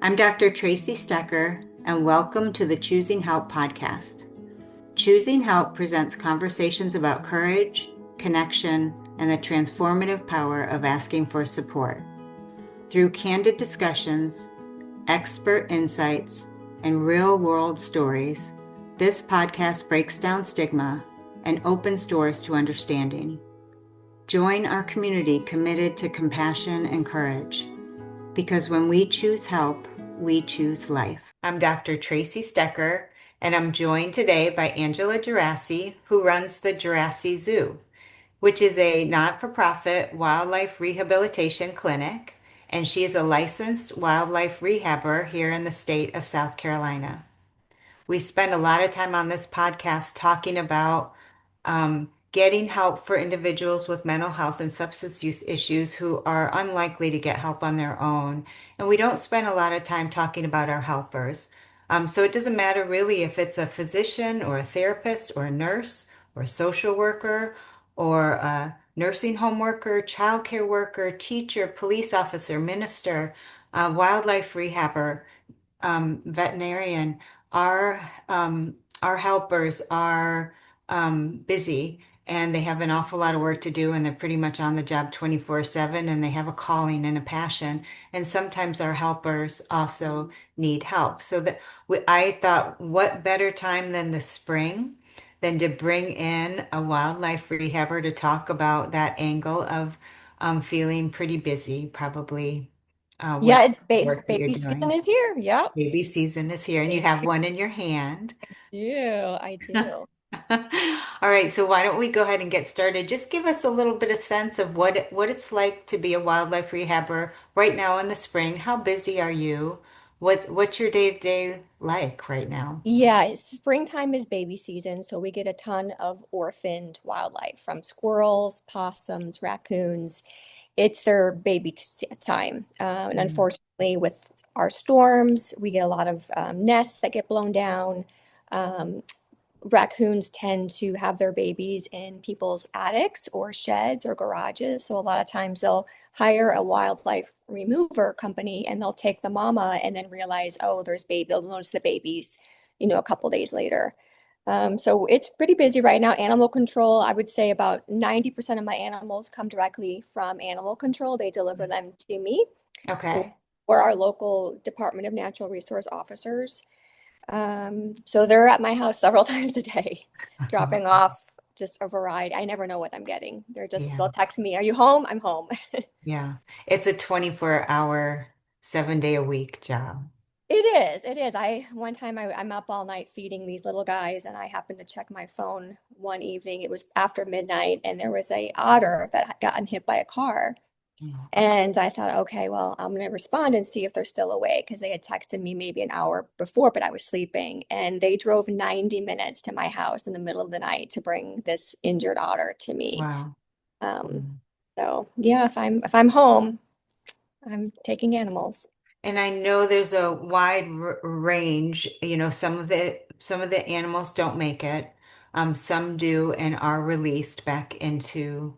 I'm Dr. Tracy Stecker, and welcome to the Choosing Help podcast. Choosing Help presents conversations about courage, connection, and the transformative power of asking for support. Through candid discussions, expert insights, and real-world stories, this podcast breaks down stigma and opens doors to understanding. Join our community committed to compassion and courage. Because when we choose help, we choose life. I'm Dr. Tracy Stecker, and I'm joined today by Angela Geraci, who runs the Geraci Zoo, which is a not-for-profit wildlife rehabilitation clinic, and she is a licensed wildlife rehabber here in the state of South Carolina. We spend a lot of time on this podcast talking about getting help for individuals with mental health and substance use issues who are unlikely to get help on their own. And we don't spend a lot of time talking about our helpers. So it doesn't matter really if it's a physician or a therapist or a nurse or a social worker or a nursing home worker, childcare worker, teacher, police officer, minister, wildlife rehabber, veterinarian, our helpers are busy and they have an awful lot of work to do and they're pretty much on the job 24/7 and they have a calling and a passion. And sometimes our helpers also need help. I thought, what better time than the spring than to bring in a wildlife rehabber to talk about that angle of feeling pretty busy, probably with Yeah, the work that you're baby season doing. is here. Yep. Baby season is here, and you have Baby. one in your hand. I do. All right, so why don't we go ahead and get started? Just give us a little bit of sense of what it's like to be a wildlife rehabber right now in the spring. How busy are you? What's your day-to-day like right now? Springtime is baby season, so we get a ton of orphaned wildlife from squirrels, possums, raccoons. It's their time. And Mm. unfortunately, with our storms, we get a lot of nests that get blown down. Um, Raccoons tend to have their babies in people's attics or sheds or garages. So a lot of times they'll hire a wildlife remover company and they'll take the mama and then realize, oh, there's baby. They'll notice the babies, a couple days later. So it's pretty busy right now. Animal control, I would say about 90% of my animals come directly from animal control. They deliver them to me Okay. or our local Department of Natural Resource officers. So they're at my house several times a day, dropping off just a variety. I never know what I'm getting. Yeah. They'll text me, "Are you home?" I'm home. Yeah. It's a 24-hour, 7-day a week job. It is. One time I'm up all night feeding these little guys, and I happened to check my phone one evening. It was after midnight, and there was a otter that had gotten hit by a car. Mm. And I thought, okay, well, I'm going to respond and see if they're still awake because they had texted me maybe an hour before, but I was sleeping. And they drove 90 minutes to my house in the middle of the night to bring this injured otter to me. Wow. Um, Mm. so yeah, if I'm home, I'm taking animals. And I know there's a wide range. Some of the animals don't make it. Some do and are released back into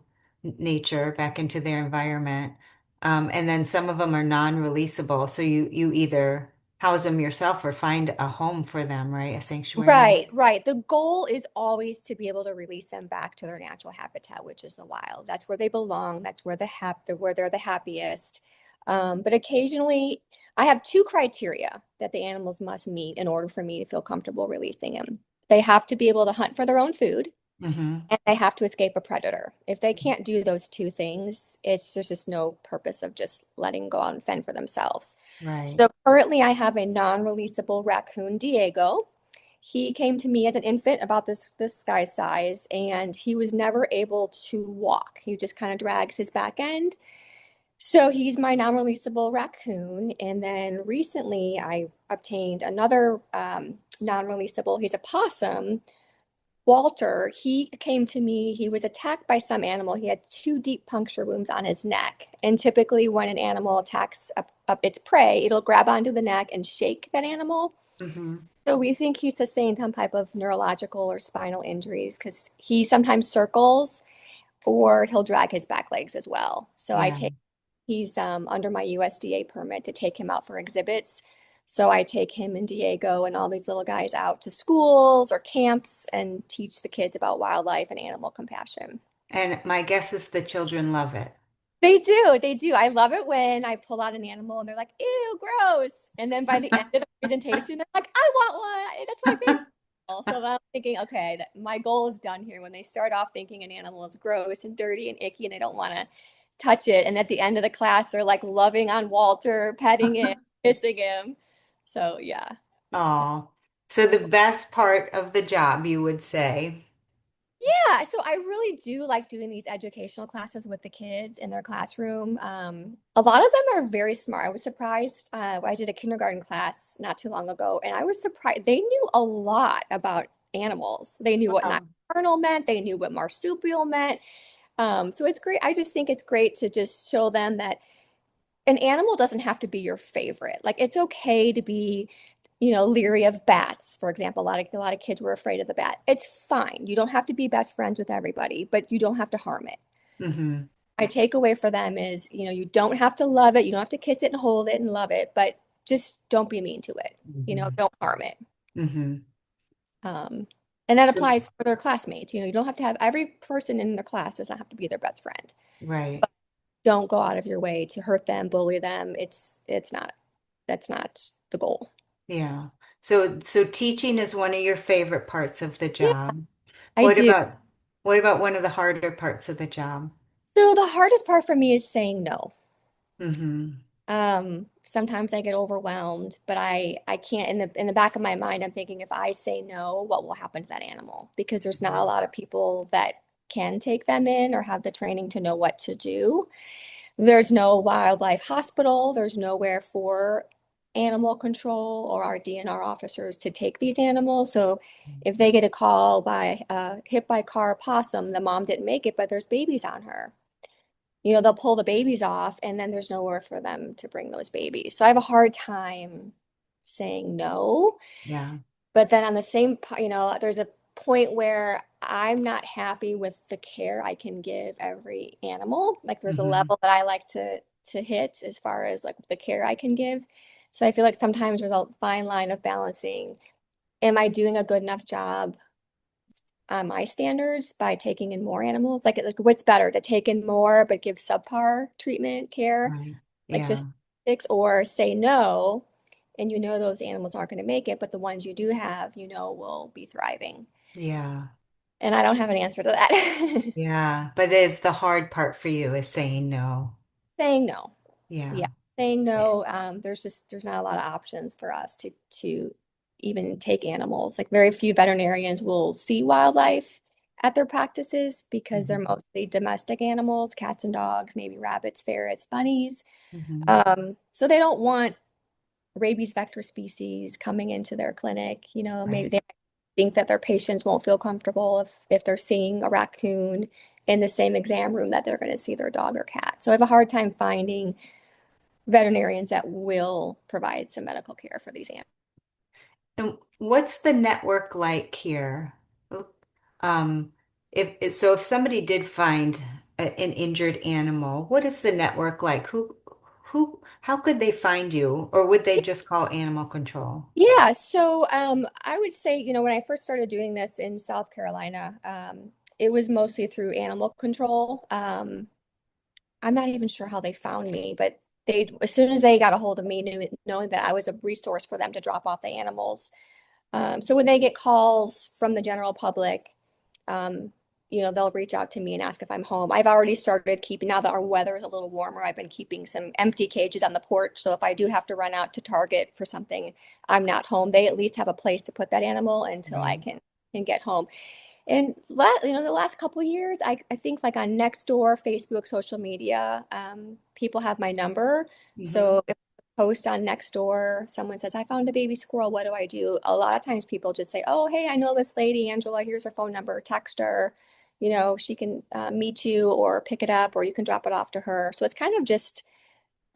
nature, back into their environment. And then some of them are non-releasable. So you either house them yourself or find a home for them, right? A sanctuary. Right, right. The goal is always to be able to release them back to their natural habitat, which is the wild. That's where they belong. That's where they're the happiest. But occasionally, I have two criteria that the animals must meet in order for me to feel comfortable releasing them. They have to be able to hunt for their own food, Hmm. and they have to escape a predator. If they can't do those two things, there's just no purpose of just letting go out and fend for themselves. Right. So currently, I have a non-releasable raccoon, Diego. He came to me as an infant about this guy's size, and he was never able to walk. He just kind of drags his back end. So he's my non-releasable raccoon. And then recently, I obtained another non-releasable. He's a possum. Walter, he came to me. He was attacked by some animal. He had two deep puncture wounds on his neck. And typically, when an animal attacks up its prey, it'll grab onto the neck and shake that animal. Hmm. So we think he sustained some type of neurological or spinal injuries because he sometimes circles or he'll drag his back legs as well. So I Yeah. take He's under my USDA permit to take him out for exhibits. So I take him and Diego and all these little guys out to schools or camps and teach the kids about wildlife and animal compassion. And my guess is the children love it. They do, they do. I love it when I pull out an animal and they're like, ew, gross. And then by the end of the presentation, they're like, I want one. That's my favorite animal. So then I'm thinking, okay, that my goal is done here. When they start off thinking an animal is gross and dirty and icky and they don't want to touch it. And at the end of the class, they're like loving on Walter, petting him, kissing him. So yeah. Oh, so the best part of the job, you would say. Yeah, so I really do like doing these educational classes with the kids in their classroom. A lot of them are very smart. I was surprised. I did a kindergarten class not too long ago, and I was surprised. They knew a lot about animals. They knew what Wow. nocturnal meant. They knew what marsupial meant. So it's great. I just think it's great to just show them that an animal doesn't have to be your favorite. Like it's okay to be, leery of bats, for example. A lot of kids were afraid of the bat. It's fine. You don't have to be best friends with everybody, but you don't have to harm it. Hmm. My takeaway for them is, you don't have to love it. You don't have to kiss it and hold it and love it, but just don't be mean to it. Hmm. Don't harm it. Hmm. Um, and that So, applies for their classmates. You don't have to have every person in their class does not have to be their best friend. right. Don't go out of your way to hurt them, bully them. It's not That's not the goal. Yeah. So teaching is one of your favorite parts of the Yeah, job. I What do. about what about one of the harder parts of the job? So the hardest part for me is saying no. Hmm. Sometimes I get overwhelmed, but I can't in the back of my mind, I'm thinking if I say no, what will happen to that animal? Because there's not a lot of people that can take them in or have the training to know what to do. There's no wildlife hospital. There's nowhere for animal control or our DNR officers to take these animals. So if they get a call by hit by car possum, the mom didn't make it, but there's babies on her. They'll pull the babies off and then there's nowhere for them to bring those babies. So I have a hard time saying no. Yeah. But then on the same, there's a point where I'm not happy with the care I can give every animal. Like there's a Hmm. level that I like to hit as far as like the care I can give. So I feel like sometimes there's a fine line of balancing. Am I doing a good enough job on my standards by taking in more animals? Like what's better to take in more but give subpar treatment care, Right. like just Yeah. six, or say no, and those animals aren't going to make it, but the ones you do have, will be thriving. Yeah. And I don't have an answer to that. Yeah. But is the hard part for you is saying no. Saying no. Yeah. Yeah. Saying Yeah. no. There's not a lot of options for us to even take animals. Like very few veterinarians will see wildlife at their practices because they're Hmm. mostly domestic animals, cats and dogs, maybe rabbits, ferrets, bunnies. Hmm. So they don't want rabies vector species coming into their clinic. Maybe Right. they think that their patients won't feel comfortable if they're seeing a raccoon in the same exam room that they're going to see their dog or cat. So I have a hard time finding veterinarians that will provide some medical care for these animals. And what's the network like here? Um, if somebody did find an injured animal, what is the network like? How could they find you, or would they just call animal control? Yeah, so I would say, when I first started doing this in South Carolina, it was mostly through animal control. I'm not even sure how they found me, but as soon as they got a hold of me, knowing that I was a resource for them to drop off the animals. So when they get calls from the general public, um, they'll reach out to me and ask if I'm home. I've already started keeping, now that our weather is a little warmer, I've been keeping some empty cages on the porch. So if I do have to run out to Target for something, I'm not home. They at least have a place to put that animal until I Right. can get home. And the last couple of years, I think like on Nextdoor, Facebook, social media, people have my number. Hmm. So if I post on Nextdoor, someone says, I found a baby squirrel, what do I do? A lot of times people just say, oh, hey, I know this lady, Angela, here's her phone number, text her. She can meet you or pick it up, or you can drop it off to her. So it's kind of just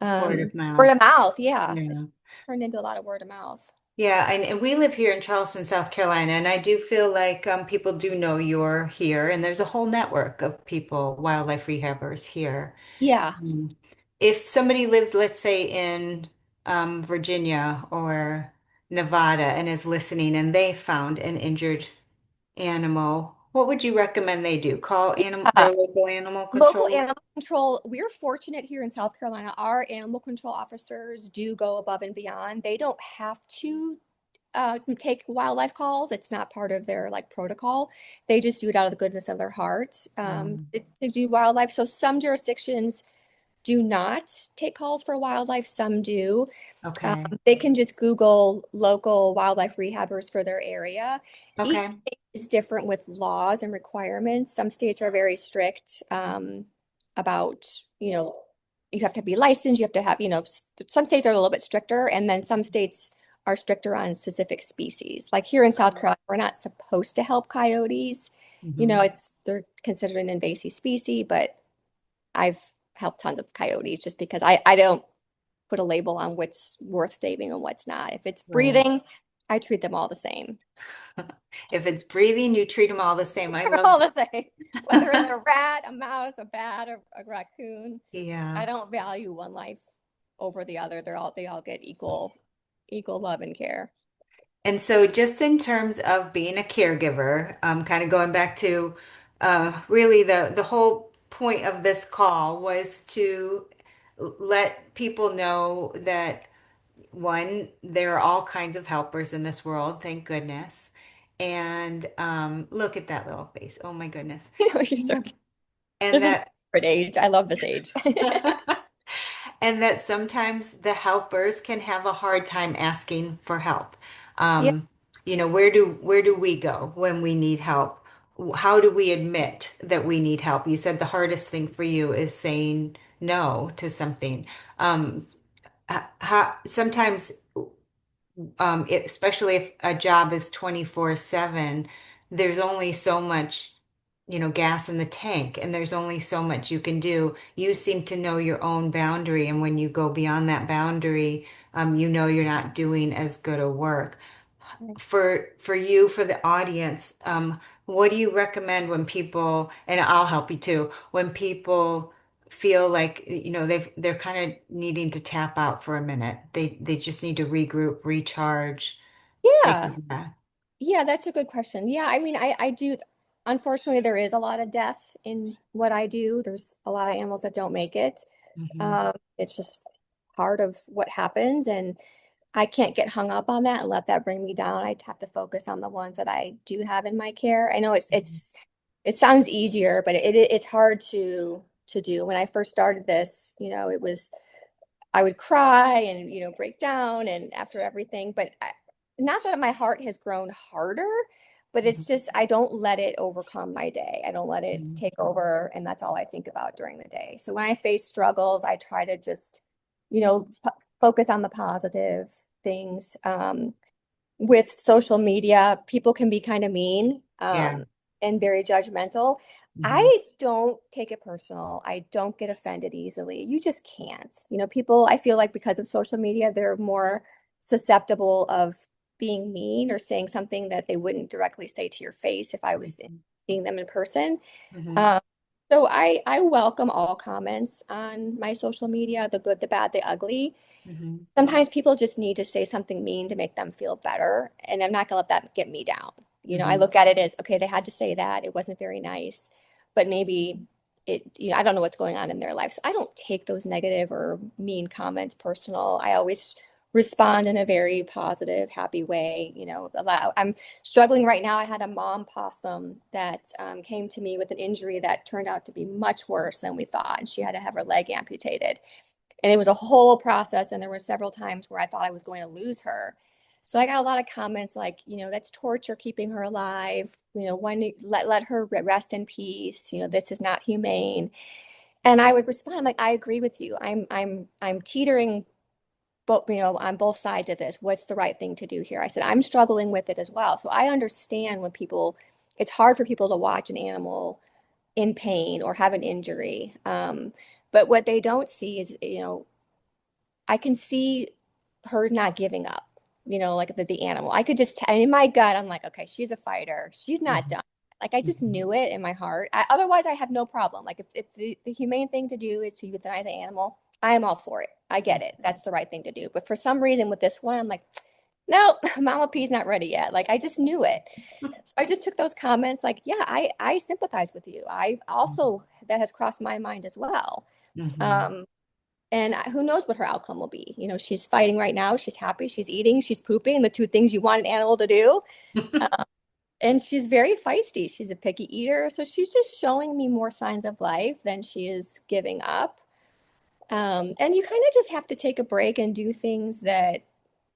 Word of word mouth. of mouth. Yeah. It's Yeah. turned into a lot of word of mouth. Yeah, and we live here in Charleston, South Carolina, and I do feel like people do know you're here, and there's a whole network of people, wildlife rehabbers here. Yeah. Mm. if somebody lived, let's say, in Virginia or Nevada and is listening and they found an injured animal, what would you recommend they do? Call Uh, their local animal Local control? animal control, we're fortunate here in South Carolina. Our animal control officers do go above and beyond. They don't have to take wildlife calls. It's not part of their like protocol. They just do it out of the goodness of their heart Um, to do wildlife. So some jurisdictions do not take calls for wildlife, some do. okay. They can just Google local wildlife rehabbers for their area. Each Okay. state is different with laws and requirements. Some states are very strict about, you know, you have to be licensed, you have to have, some states are a little bit stricter, and then some states are stricter on specific species. Like here in South Carolina, we're not supposed to help coyotes. Hmm. They're considered an invasive species, but I've helped tons of coyotes just because I don't put a label on what's worth saving and what's not. If it's Right. breathing, I treat them all the same. If it's breathing, you treat them all the same. I They're love, all the same. Whether it's a rat, a mouse, a bat, or a raccoon, I yeah. don't value one life over the other. They all get equal love and care. And so, just in terms of being a caregiver, kind of going back to really the whole point of this call was to let people know that one, there are all kinds of helpers in this world, thank goodness. And look at that little face. Oh my goodness. You're so cute. And This is that my favorite age. I love this age. and that sometimes the helpers can have a hard time asking for help. Yeah, Um, where do we go when we need help? How do we admit that we need help? You said the hardest thing for you is saying no to something. Sometimes especially if a job is 24/7, there's only so much, gas in the tank, and there's only so much you can do. You seem to know your own boundary, and when you go beyond that boundary, you know you're not doing as good a work. For you, for the audience, what do you recommend when people, and I'll help you too, when people feel like, they're kind of needing to tap out for a minute. They just need to regroup, recharge, take a yeah, breath. yeah. That's a good question. Yeah, I mean, I do. Unfortunately, there is a lot of death in what I do. There's a lot of animals that don't make it. Hmm. It's just part of what happens, and I can't get hung up on that and let that bring me down. I have to focus on the ones that I do have in my care. I know it sounds easier, but it's hard to do. When I first started this, it was I would cry and break down and after everything, but not that my heart has grown harder, but it's just I don't let it overcome my day. I don't let it Hmm. take over, and that's all I think about during the day. So when I face struggles, I try to just you know focus on the positive things. With social media, people can be kind of mean Yeah. and very judgmental. Hmm. I don't take it personal. I don't get offended easily. You just can't. People, I feel like because of social media, they're more susceptible of being mean or saying something that they wouldn't directly say to your face if I was seeing them in person. Hmm. Um, so I welcome all comments on my social media, the good, the bad, the ugly. Hmm. Sometimes people just need to say something mean to make them feel better, and I'm not gonna let that get me down. I Hmm. look at it as, okay, they had to say that. It wasn't very nice, but maybe I don't know what's going on in their life. So I don't take those negative or mean comments personal. I always respond in a very positive, happy way. I'm struggling right now. I had a mom possum that came to me with an injury that turned out to be much worse than we thought, and she had to have her leg amputated. And it was a whole process. And there were several times where I thought I was going to lose her. So I got a lot of comments like, that's torture keeping her alive. Let her rest in peace. This is not humane. And I would respond, I'm like, I agree with you. I'm teetering, but on both sides of this. What's the right thing to do here? I said, I'm struggling with it as well. So I understand when it's hard for people to watch an animal in pain or have an injury. But what they don't see is, I can see her not giving up, like the animal. I could just, in my gut, I'm like, okay, she's a fighter. She's not Hmm. done. Like, I just Hmm. knew it in my heart. Otherwise, I have no problem. Like, if the humane thing to do is to euthanize an animal, I am all for it. I get it. That's the right thing to do. But for some reason with this one, I'm like, no, Mama P's not ready yet. Like I just knew it. So I just took those comments like, yeah, I sympathize with you. I also that has crossed my mind as well. Mm-hmm. Um, and who knows what her outcome will be. You know, she's fighting right now. She's happy. She's eating. She's pooping. The two things you want an animal to do. And she's very feisty. She's a picky eater. So she's just showing me more signs of life than she is giving up. And you kind of just have to take a break and do things that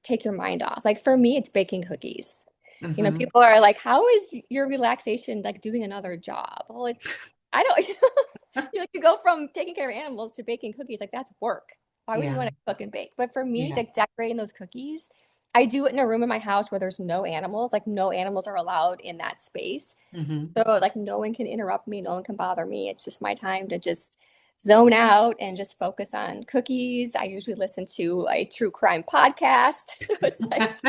take your mind off. Like for me, it's baking cookies. You know, Mm-hmm. people are like, how is your relaxation like doing another job? Well, it's, I don't, you go from taking care of animals to baking cookies, like that's work. Why would you Yeah. want to cook and bake? But for me, Yeah. like decorating those cookies, I do it in a room in my house where there's no animals, like no animals are allowed in that space. Mm-hmm. So like no one can interrupt me, no one can bother me. It's just my time to just zone out and just focus on cookies. I usually listen to a true crime podcast. So it's like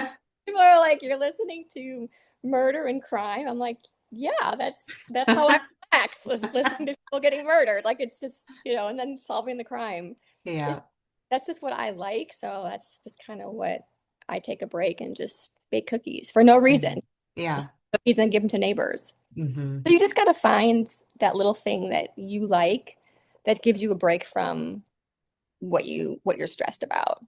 people are like, "You're listening to murder and crime." I'm like, "Yeah, that's how I relax, listening to people getting murdered. Like it's just, and then solving the crime. It's Yeah. that's just what I like. So that's just kind of what I take a break and just bake cookies for no reason. Yeah. Just cookies and give them to neighbors. Mm-hmm. So you just got to find that little thing that you like that gives you a break from what you're stressed about.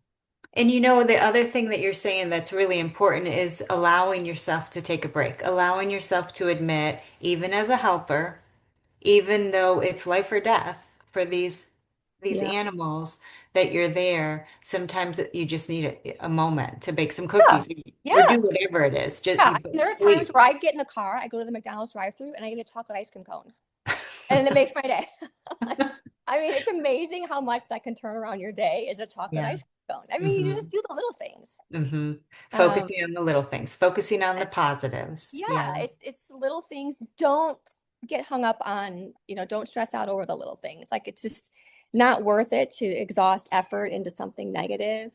And the other thing that you're saying that's really important is allowing yourself to take a break, allowing yourself to admit, even as a helper, even though it's life or death for these Yeah. animals, that you're there. Sometimes you just need a moment to bake some Yeah. cookies or Yeah. do whatever it is. Just Yeah. you I mean, there are times sleep. where I get in the car, I go to the McDonald's drive-through and I get a chocolate ice cream cone. And it makes my day. I mean, it's amazing how much that can turn around your day is a chocolate Yeah. ice cream cone. I mean, you Hmm. just do the little things. Hmm. Um, Focusing on the little things, focusing on the yes. positives. Yeah, Yeah. it's little things. Don't get hung up on, don't stress out over the little things. Like it's just not worth it to exhaust effort into something negative.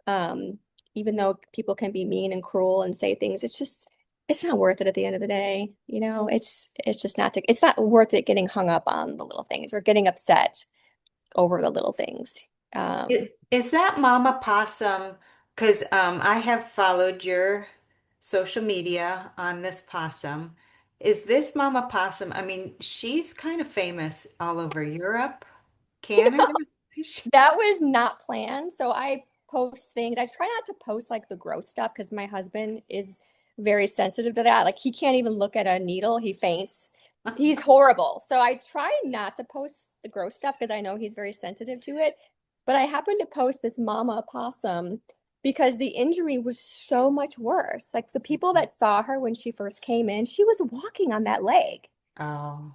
Um, Even though people can be mean and cruel and say things, it's not worth it at the end of the day. It's just it's not worth it getting hung up on the little things or getting upset over the little things. Um, Is that Mama Possum? Because I have followed your social media on this possum. Is this Mama Possum? I mean, she's kind of famous all over Europe, Canada. That was not planned. So I post things. I try not to post like the gross stuff because my husband is very sensitive to that. Like he can't even look at a needle, he faints. He's horrible. So I try not to post the gross stuff because I know he's very sensitive to it. But I happened to post this mama possum because the injury was so much worse. Like the people that saw her when she first came in, she was walking on that leg. Oh.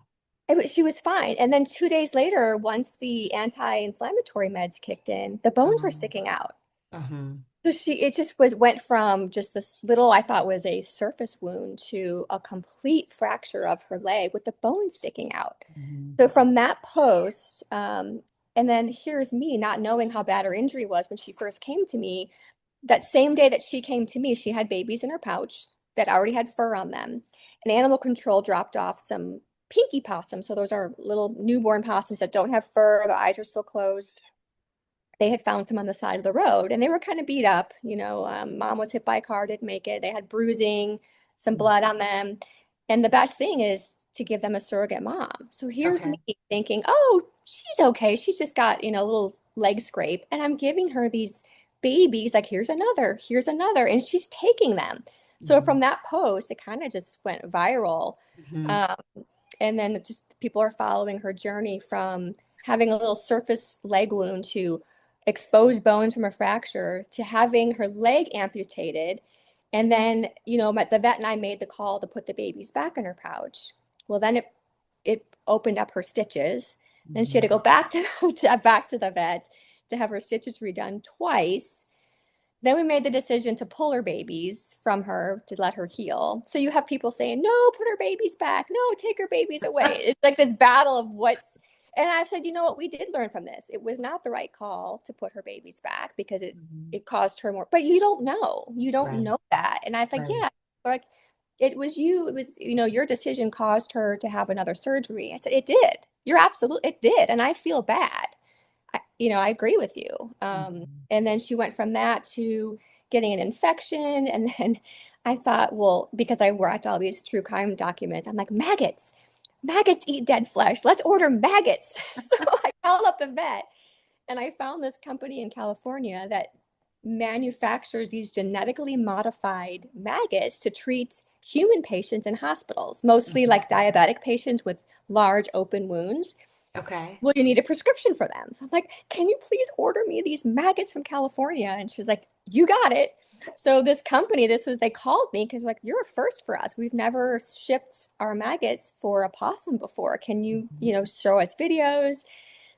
She was fine. And then 2 days later, once the anti-inflammatory meds kicked in, the bones were Um, sticking out. uh-huh. So it just went from just this little, I thought was a surface wound to a complete fracture of her leg with the bone sticking out. Mhm. So from that post, and then here's me not knowing how bad her injury was when she first came to me. That same day that she came to me, she had babies in her pouch that already had fur on them. And animal control dropped off some pinky possums. So those are little newborn possums that don't have fur, the eyes are still closed. They had found some on the side of the road and they were kind of beat up. Mom was hit by a car, didn't make it. They had bruising, some blood on them. And the best thing is to give them a surrogate mom. So here's me Okay. thinking, oh, she's okay. She's just got, a little leg scrape. And I'm giving her these babies, like, here's another. And she's taking them. So Mhm. from that post, it kind of just went viral. Mhm. Um, and then just people are following her journey from having a little surface leg wound to exposed bones from a fracture to having her leg amputated. And then, the vet and I made the call to put the babies back in her pouch. Well, then it opened up her stitches. Then she had to Mhm. go back back to the vet to have her stitches redone twice. Then we made the decision to pull her babies from her to let her heal. So you have people saying, no, put her babies back. No, take her babies away. It's like this battle of and I said, you know what? We did learn from this. It was not the right call to put her babies back because Mhm. it caused her more, but you don't know. You don't Right. know that. And I was like, Right. yeah, like it was, your decision caused her to have another surgery. I said, it did. You're absolutely, it did. And I feel bad. I agree with you. Mhm. And then she went from that to getting an infection. And then I thought, well, because I watched all these true crime documents, I'm like, maggots eat dead flesh. Let's order maggots. So I called up the vet and I found this company in California that manufactures these genetically modified maggots to treat human patients in hospitals, mostly Mhm. like diabetic patients with large open wounds. Okay. Well, you need a prescription for them. So I'm like, can you please order me these maggots from California? And she's like, you got it. So this company, they called me because like, you're a first for us. We've never shipped our maggots for a possum before. Can you, Mhm. show us videos?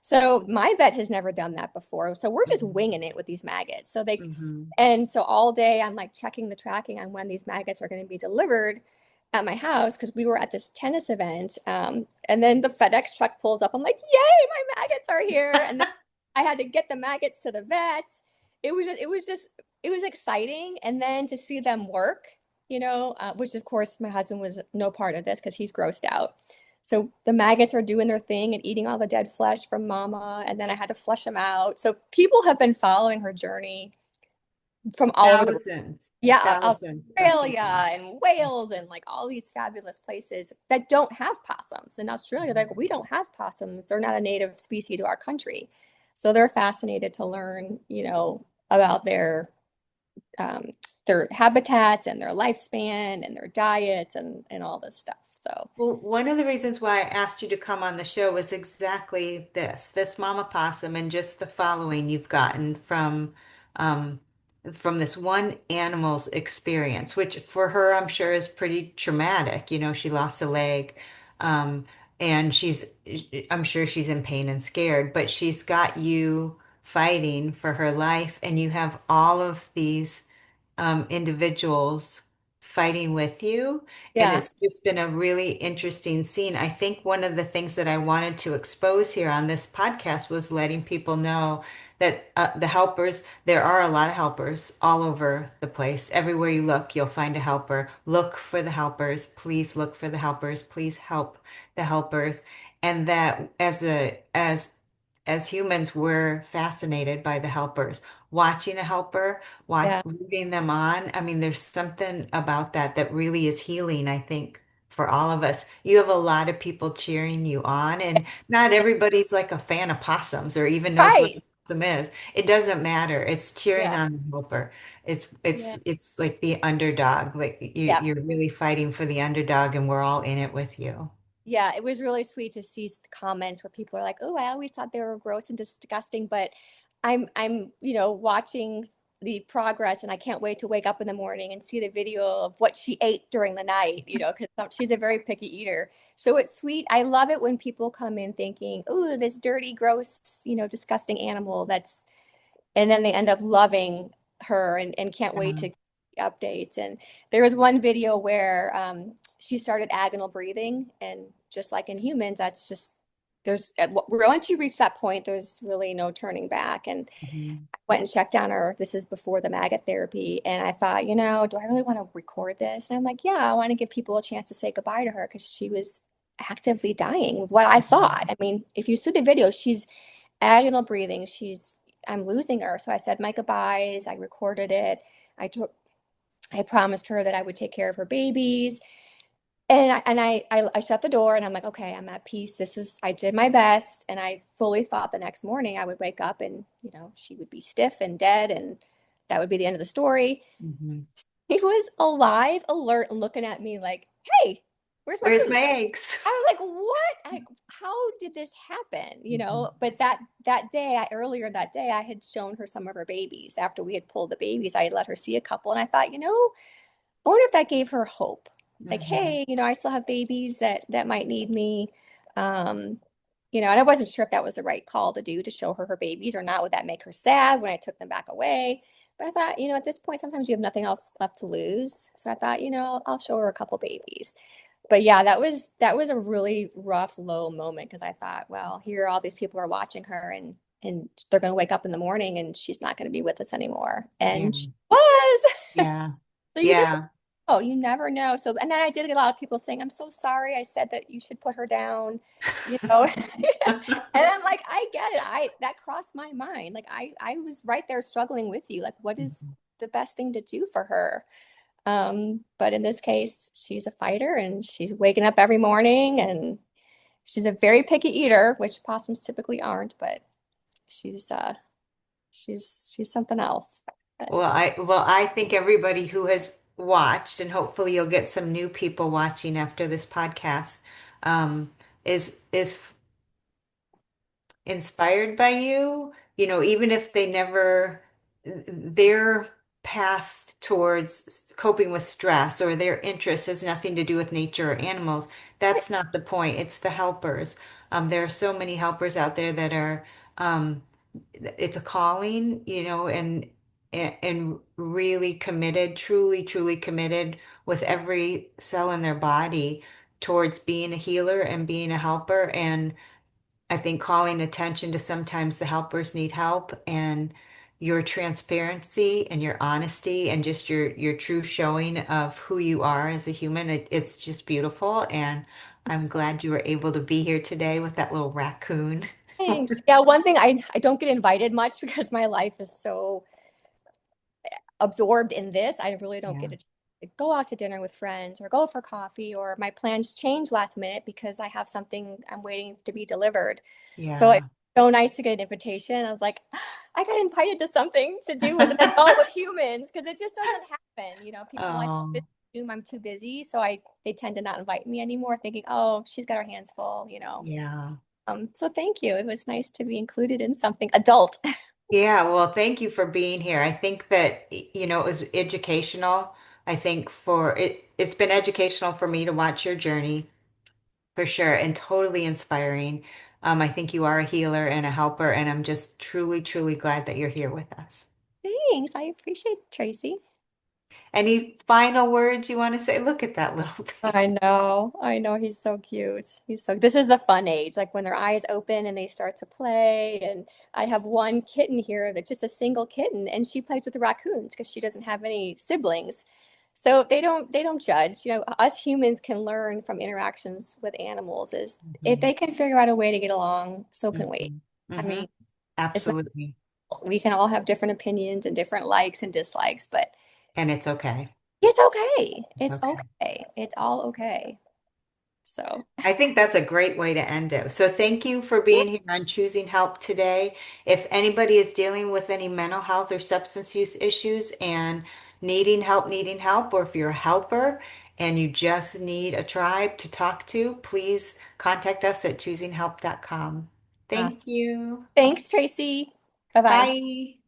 So my vet has never done that before. So we're just Mhm. winging it with these maggots. Mhm. And so all day I'm like checking the tracking on when these maggots are going to be delivered at my house because we were at this tennis event. And then the FedEx truck pulls up. I'm like, yay, my maggots are here. And then I had to get the maggots to the vet. It was exciting. And then to see them work, which of course my husband was no part of this because he's grossed out. So the maggots are doing their thing and eating all the dead flesh from Mama. And then I had to flush them out. So people have been following her journey from all over the world. Thousands, Yeah, thousands of Australia people. and Wales and like all these fabulous places that don't have possums. In Australia, they're like, we don't have possums. They're not a native species to our country. So they're fascinated to learn, about um, their habitats and their lifespan and their diets and all this stuff. So Well, one of the reasons why I asked you to come on the show was exactly this Mama Possum, and just the following you've gotten um, from this one animal's experience, which for her, I'm sure is pretty traumatic. You know, she lost a leg, um, and I'm sure she's in pain and scared, but she's got you fighting for her life, and you have all of these individuals fighting with you. And yeah, it's just been a really interesting scene. I think one of the things that I wanted to expose here on this podcast was letting people know that the helpers, there are a lot of helpers all over the place. Everywhere you look, you'll find a helper. Look for the helpers. Please look for the helpers. Please help the helpers. And that as humans, we're fascinated by the helpers. Watching a helper, yeah, rooting them on. I mean, there's something about that that really is healing, I think, for all of us. You have a lot of people cheering you on, and not everybody's like a fan of possums or even knows what a right. possum is. It doesn't matter. It's cheering Yeah, on the helper. yeah, It's like the underdog. Like yeah. you're really fighting for the underdog, and we're all in it with you. Yeah, it was really sweet to see the comments where people are like, "Oh, I always thought they were gross and disgusting, but I'm, watching the progress and I can't wait to wake up in the morning and see the video of what she ate during the night, because she's a very picky eater. So it's sweet. I love it when people come in thinking, "Oh, this dirty, gross, disgusting animal that's," and then they end up loving her and can't wait Yeah. to updates. And there was one video where she started agonal breathing, and just like in humans, that's just once you reach that point, there's really no turning back. And Mhm. I went and checked on her. This is before the maggot therapy, and I thought, do I really want to record this? And I'm like, yeah, I want to give people a chance to say goodbye to her because she was actively dying with what I thought. Mhm. I mean, if you see the video, she's agonal breathing. I'm losing her. So I said my goodbyes. I recorded it. I took, I promised her that I would take care of her babies. And I shut the door and I'm like, okay, I'm at peace. I did my best. And I fully thought the next morning I would wake up and, she would be stiff and dead and that would be the end of the story. Mhm. He was alive, alert, and looking at me like, hey, where's my Where's food? my eggs? I was like, what? How did this happen? Mhm. But that day, earlier that day, I had shown her some of her babies. After we had pulled the babies, I had let her see a couple, and I thought, I wonder if that gave her hope. Like, Mhm. hey, I still have babies that might need me. Um, and I wasn't sure if that was the right call to do to show her babies or not. Would that make her sad when I took them back away? But I thought, at this point, sometimes you have nothing else left to lose. So I thought, I'll show her a couple babies. But yeah, that was a really rough, low moment because I thought, well, here all these people are watching her and they're going to wake up in the morning and she's not going to be with us anymore. Yeah. And she was. Yeah. So you just Yeah. Oh, you never know. So, and then I did get a lot of people saying, "I'm so sorry. I said that you should put her down," you know. And I'm like, I get it. That crossed my mind. Like I was right there struggling with you. Like, what is the best thing to do for her? But in this case, she's a fighter and she's waking up every morning and she's a very picky eater, which possums typically aren't, but she's she's something else. But Well, I think everybody who has watched, and hopefully you'll get some new people watching after this podcast, is inspired by you, even if they never, their path towards coping with stress or their interest has nothing to do with nature or animals. That's not the point. It's the helpers. There are so many helpers out there that are, it's a calling, and really committed, truly, truly committed with every cell in their body towards being a healer and being a helper. And I think calling attention to sometimes the helpers need help, and your transparency and your honesty and just your true showing of who you are as a human, it's just beautiful. And I'm it's, glad you were able to be here today with that little raccoon. thanks. Yeah, one thing I don't get invited much because my life is so absorbed in this. I really don't get Yeah. a chance to go out to dinner with friends or go for coffee, or my plans change last minute because I have something I'm waiting to be delivered. So it's Yeah. so nice to get an invitation. I was like, I got invited to something to do with an adult with humans because it just doesn't happen. You know, people like Oh, this assume I'm too busy, so they tend to not invite me anymore, thinking, oh, she's got her hands full, you know. yeah. So thank you. It was nice to be included in something adult. Yeah, well, thank you for being here. I think that, it was educational. I think it's been educational for me to watch your journey for sure, and totally inspiring. I think you are a healer and a helper, and I'm just truly, truly glad that you're here with us. Thanks. I appreciate it, Tracy. Any final words you want to say? Look at that little thing. I know. I know. He's so cute. This is the fun age, like when their eyes open and they start to play. And I have one kitten here that's just a single kitten, and she plays with the raccoons because she doesn't have any siblings. So they don't judge. You know, us humans can learn from interactions with animals is if Mhm. they can figure out a way to get along, so can we. Mhm. I Mhm. mean, it's not, Absolutely. we can all have different opinions and different likes and dislikes, but And it's okay. it's okay. It's It's okay. okay. It's all okay. So. I think that's a great way to end it. So thank you for Yeah. being here on Choosing Help today. If anybody is dealing with any mental health or substance use issues and needing help, or if you're a helper and you just need a tribe to talk to, please contact us at choosinghelp.com. Thank Awesome. you. Thanks, Tracy. Bye bye. Bye.